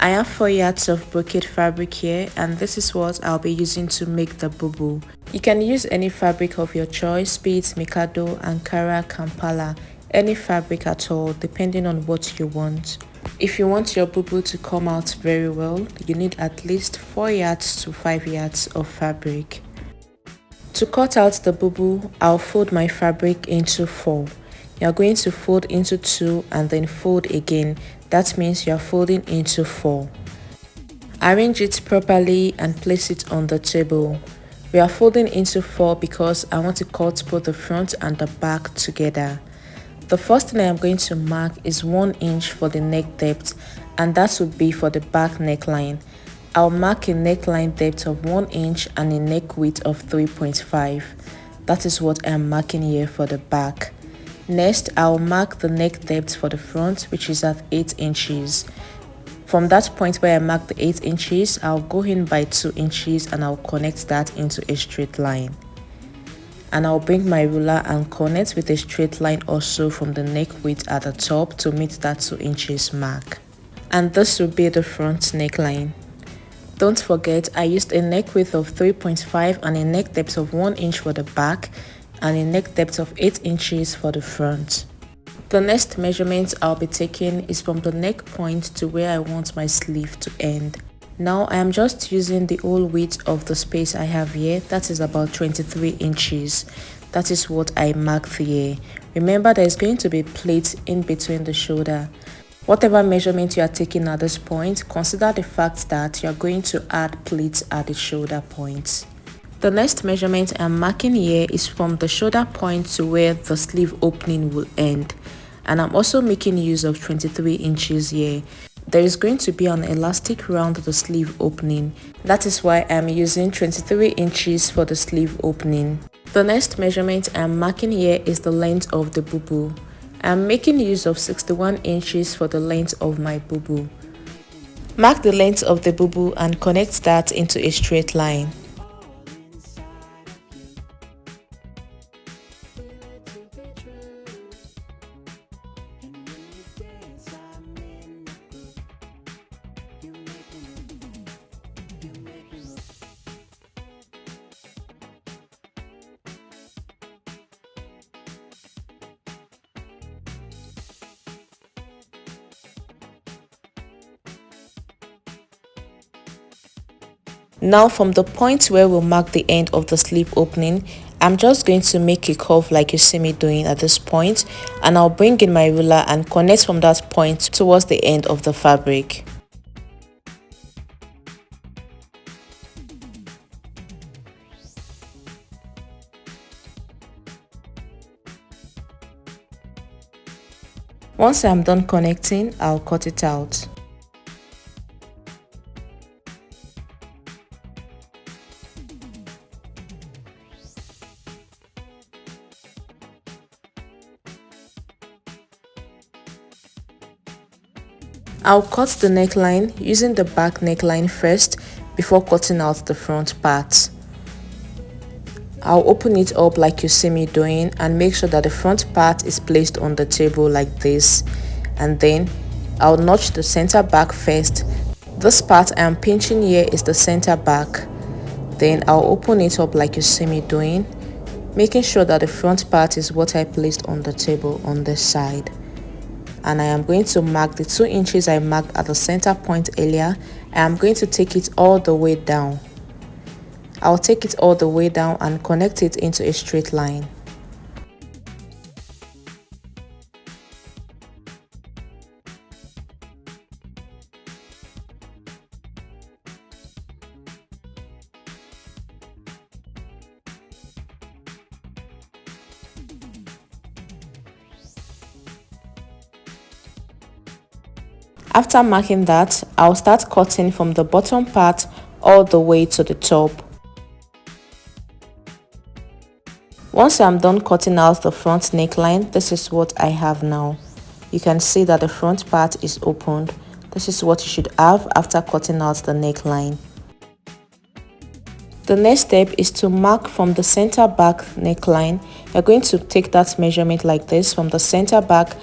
I have 4 yards of brocade fabric here, and this is what I'll be using to make the BUBU. You can use any fabric of your choice, be it Mikado, Ankara, Kampala, any fabric at all, depending on what you want. If you want your BUBU to come out very well, you need at least 4 yards to 5 yards of fabric. To cut out the BUBU, I'll fold my fabric into 4. You're going to fold into 2 and then fold again. That means you're folding into 4. Arrange it properly and place it on the table. We are folding into 4 because I want to cut both the front and the back together. The first thing I am going to mark is 1 inch for the neck depth, and that would be for the back neckline. I'll mark a neckline depth of 1 inch and a neck width of 3.5. That is what I am marking here for the back. Next, I'll mark the neck depth for the front, which is at 8 inches. From that point where I mark the 8 inches, I'll go in by 2 inches and I'll connect that into a straight line. And I'll bring my ruler and connect with a straight line also from the neck width at the top to meet that 2 inches mark. And this will be the front neckline. Don't forget, I used a neck width of 3.5 and a neck depth of 1 inch for the back and a neck depth of 8 inches for the front. The next measurement I'll be taking is from the neck point to where I want my sleeve to end. Now I am just using the whole width of the space I have here, that is about 23 inches. That is what I marked here. Remember, there is going to be pleats in between the shoulder. Whatever measurement you are taking at this point, consider the fact that you are going to add pleats at the shoulder point. The next measurement I am marking here is from the shoulder point to where the sleeve opening will end. And I'm also making use of 23 inches here. There is going to be an elastic around the sleeve opening. That is why I am using 23 inches for the sleeve opening. The next measurement I am marking here is the length of the BUBU. I am making use of 61 inches for the length of my BUBU. Mark the length of the BUBU and connect that into a straight line. Now from the point where we'll mark the end of the sleeve opening, I'm just going to make a curve like you see me doing at this point, and I'll bring in my ruler and connect from that point towards the end of the fabric. Once I'm done connecting, I'll cut it out. I'll cut the neckline using the back neckline first before cutting out the front part. I'll open it up like you see me doing and make sure that the front part is placed on the table like this, and then I'll notch the center back first. This part I am pinching here is the center back. Then I'll open it up like you see me doing, making sure that the front part is what I placed on the table on this side. And I am going to mark the 2 inches I marked at the center point earlier. I am going to take it all the way down. I'll take it all the way down and connect it into a straight line. After marking that, I'll start cutting from the bottom part all the way to the top. Once I'm done cutting out the front neckline, this is what I have now. You can see that the front part is opened. This is what you should have after cutting out the neckline. The next step is to mark from the center back neckline. You're going to take that measurement like this from the center back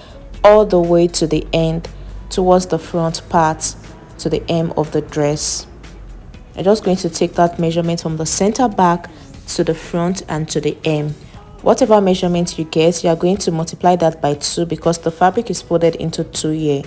all the way to the end towards the front part to the hem of the dress. I'm just going to take that measurement from the center back to the front and to the hem. Whatever measurement you get, you are going to multiply that by 2 because the fabric is folded into 2 here.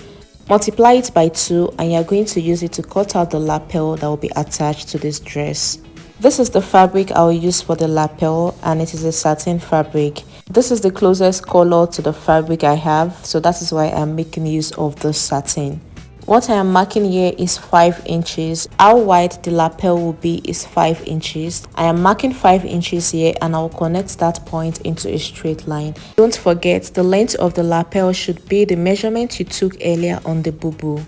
Multiply it by 2 and you are going to use it to cut out the lapel that will be attached to this dress. This is the fabric I will use for the lapel, and it is a satin fabric. This is the closest color to the fabric I have, so that is why I'm making use of the satin. What I am marking here is 5 inches. How wide the lapel will be is 5 inches. I am marking 5 inches here and I will connect that point into a straight line. Don't forget, the length of the lapel should be the measurement you took earlier on the BUBU.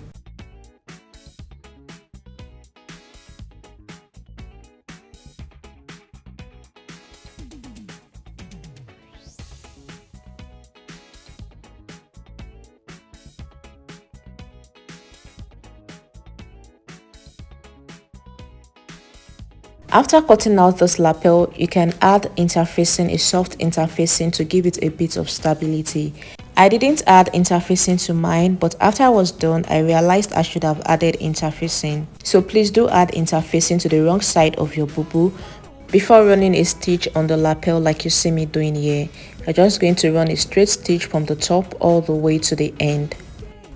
After cutting out this lapel, you can add interfacing, a soft interfacing, to give it a bit of stability. I didn't add interfacing to mine, but after I was done, I realized I should have added interfacing. So please do add interfacing to the wrong side of your BUBU before running a stitch on the lapel like you see me doing here. You're just going to run a straight stitch from the top all the way to the end.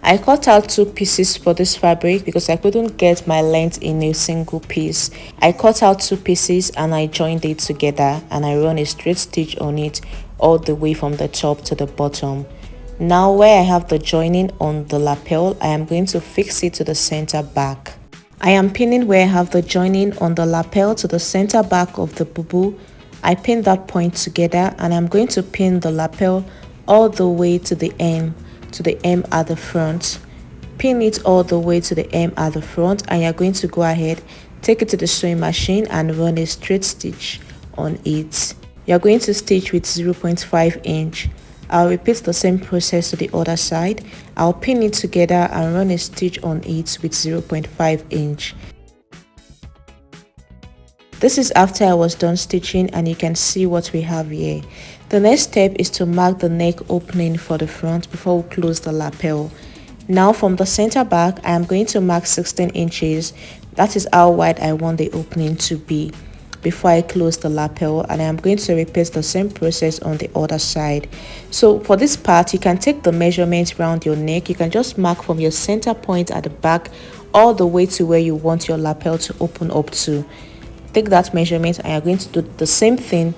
I cut out 2 pieces for this fabric because I couldn't get my length in a single piece. I cut out 2 pieces and I joined it together and I run a straight stitch on it all the way from the top to the bottom. Now where I have the joining on the lapel, I am going to fix it to the center back. I am pinning where I have the joining on the lapel to the center back of the BUBU. I pin that point together and I'm going to pin the lapel all the way to the hem at the front. Pin it all the way to the hem at the front and you're going to go ahead, take it to the sewing machine and run a straight stitch on it. You're going to stitch with 0.5 inch. I'll repeat the same process to the other side. I'll pin it together and run a stitch on it with 0.5 inch. This is after I was done stitching and you can see what we have here. The next step is to mark the neck opening for the front before we close the lapel. Now from the center back, I am going to mark 16 inches. That is how wide I want the opening to be before I close the lapel, and I am going to repeat the same process on the other side. So for this part, you can take the measurement around your neck. You can just mark from your center point at the back all the way to where you want your lapel to open up to. Take that measurement and you're going to do the same thing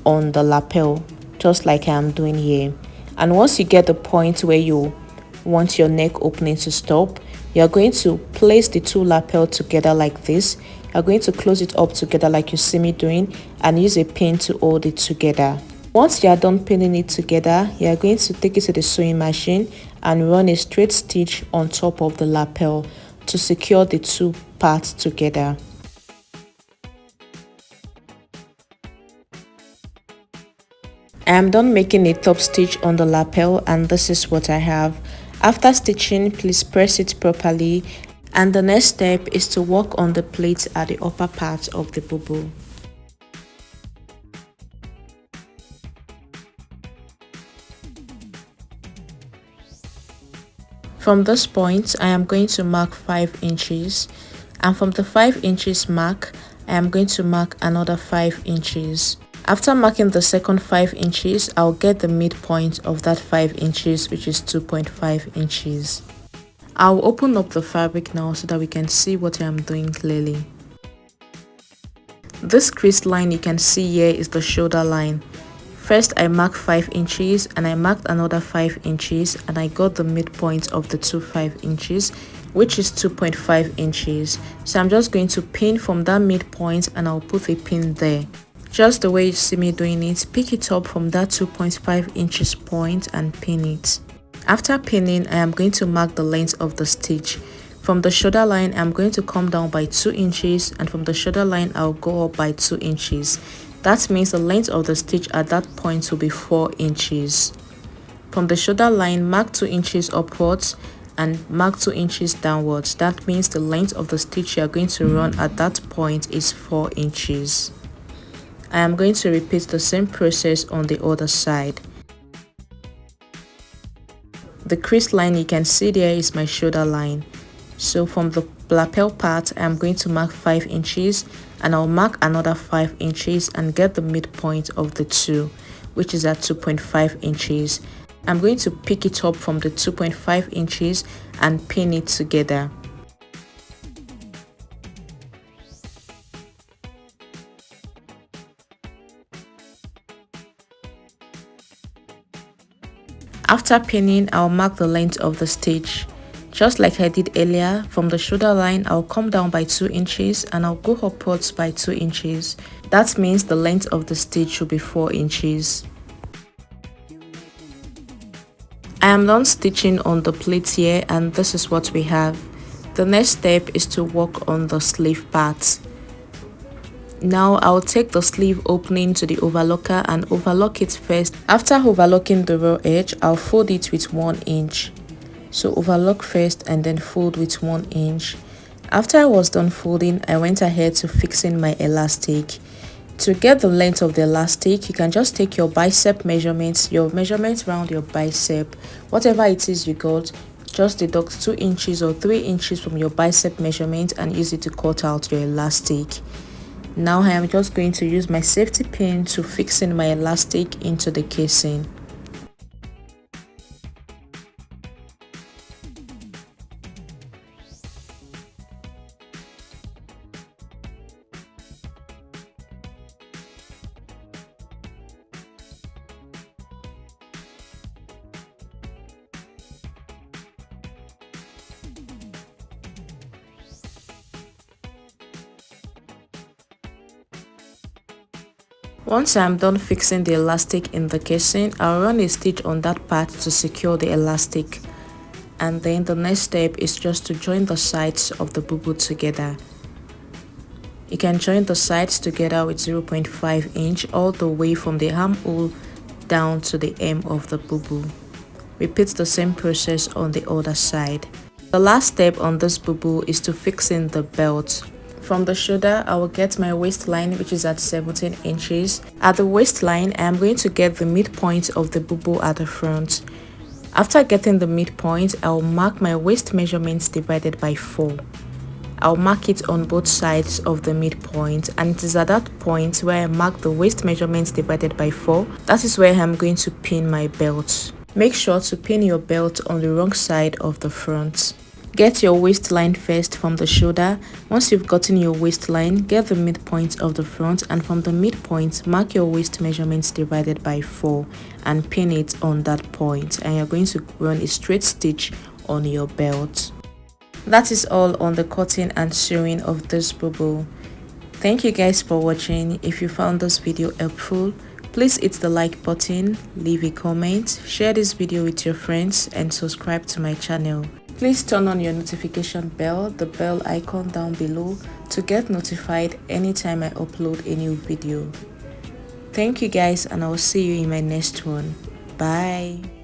on the lapel, just like I am doing here. And once you get the point where you want your neck opening to stop, you're going to place the 2 lapel together like this. You're going to close it up together like you see me doing and use a pin to hold it together. Once you are done pinning it together, you are going to take it to the sewing machine and run a straight stitch on top of the lapel to secure the 2 parts together. I am done making a top stitch on the lapel and this is what I have. After stitching, please press it properly, and the next step is to work on the pleats at the upper part of the BUBU. From this point, I am going to mark 5 inches, and from the 5 inches mark, I am going to mark another 5 inches. After marking the second 5 inches, I'll get the midpoint of that 5 inches, which is 2.5 inches. I'll open up the fabric now so that we can see what I am doing clearly. This crease line you can see here is the shoulder line. First I marked 5 inches and I marked another 5 inches and I got the midpoint of the 5 inches, which is 2.5 inches. So I'm just going to pin from that midpoint and I'll put a pin there. Just the way you see me doing it, pick it up from that 2.5 inches point and pin it. After pinning, I am going to mark the length of the stitch. From the shoulder line, I'm going to come down by 2 inches, and from the shoulder line, I'll go up by 2 inches. That means the length of the stitch at that point will be 4 inches. From the shoulder line, mark 2 inches upwards and mark 2 inches downwards. That means the length of the stitch you are going to run at that point is 4 inches. I am going to repeat the same process on the other side. The crease line you can see there is my shoulder line. So from the lapel part, I'm going to mark 5 inches, and I'll mark another 5 inches and get the midpoint of the two, which is at 2.5 inches. I'm going to pick it up from the 2.5 inches and pin it together. After pinning, I'll mark the length of the stitch. Just like I did earlier, from the shoulder line, I'll come down by 2 inches and I'll go upwards by 2 inches. That means the length of the stitch should be 4 inches. I am done stitching on the pleats here, and this is what we have. The next step is to work on the sleeve part. Now I'll take the sleeve opening to the overlocker and overlock it first. After overlocking the raw edge, I'll fold it with 1 inch. So overlock first and then fold with 1 inch. After I was done folding, I went ahead to fixing my elastic. To get the length of the elastic, you can just take your bicep measurements, your measurements around your bicep, whatever it is you got, just deduct 2 inches or 3 inches from your bicep measurement and use it to cut out your elastic. Now I am just going to use my safety pin to fix in my elastic into the casing. Once I'm done fixing the elastic in the casing, I'll run a stitch on that part to secure the elastic. And then the next step is just to join the sides of the BUBU together. You can join the sides together with 0.5 inch all the way from the armhole down to the hem of the BUBU. Repeat the same process on the other side. The last step on this BUBU is to fix in the belt. From the shoulder, I will get my waistline, which is at 17 inches. At the waistline, I am going to get the midpoint of the BUBU at the front. After getting the midpoint, I will mark my waist measurements divided by 4. I'll mark it on both sides of the midpoint, and it is at that point where I mark the waist measurements divided by 4. That is where I'm going to pin my belt. Make sure to pin your belt on the wrong side of the front. Get your waistline first from the shoulder. Once you've gotten your waistline, get the midpoint of the front, and from the midpoint, mark your waist measurements divided by 4 and pin it on that point, and you're going to run a straight stitch on your belt. That is all on the cutting and sewing of this BUBU. Thank you guys for watching. If you found this video helpful, please hit the like button, leave a comment, share this video with your friends, and subscribe to my channel. Please turn on your notification bell, the bell icon down below, to get notified anytime I upload a new video. Thank you guys, and I will see you in my next one. Bye.